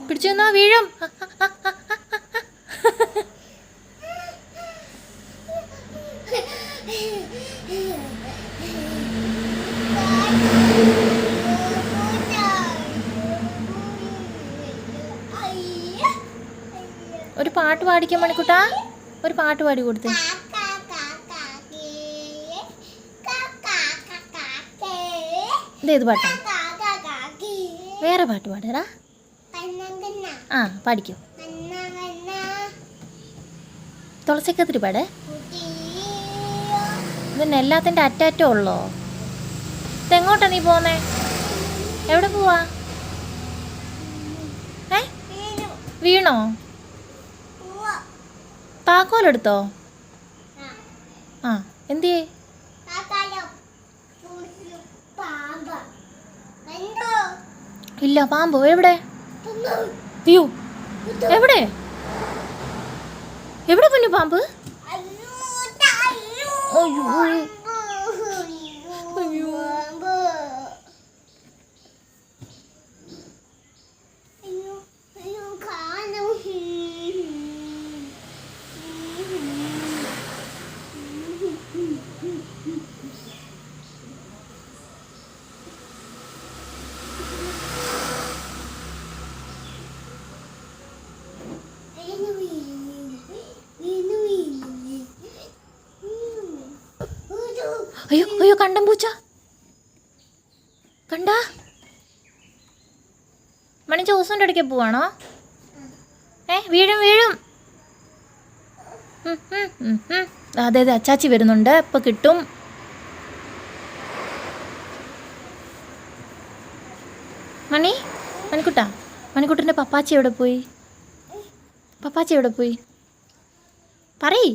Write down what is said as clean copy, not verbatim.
പിടിച്ചു നിന്നാ വീഴും. ഒരു പാട്ട് പാടിക്കാൻ മണിക്കുട്ടാ, ഒരു പാട്ട് പാടി കൊടുത്തേ. ഇതേത് പാട്ടാ? വേറെ പാട്ട് പാടാ. ആ പാടിക്കോ. തുളസിക്കത്തിരി പാടേ. ഇതന്നെ എല്ലാത്തിൻ്റെ അറ്റാറ്റോ ഉള്ളോ? ഇതെങ്ങോട്ടാ നീ പോന്നേ? എവിടെ പോവാ? വീണോ? താക്കോലെടുത്തോ? ആ എന്തിയേ? ഇല്ല. പാമ്പോ? എവിടെ? അയ്യോ, എവിടെ എവിടെ കുഞ്ഞു പാമ്പ്? അയ്യോ അയ്യോ. അയ്യോ അയ്യോ, കണ്ടം പൂച്ച കണ്ടാ? മണി ജോസിൻ്റെ അടുക്കെ പോവാണോ? വീഴും വീഴും. അതെ അതെ, അച്ചാച്ചി വരുന്നുണ്ട്, ഇപ്പം കിട്ടും. മണിക്കുട്ടാ, മണിക്കുട്ടൻ്റെ പപ്പാച്ചി എവിടെ പോയി? പപ്പാച്ചി എവിടെ പോയി? പറയ്.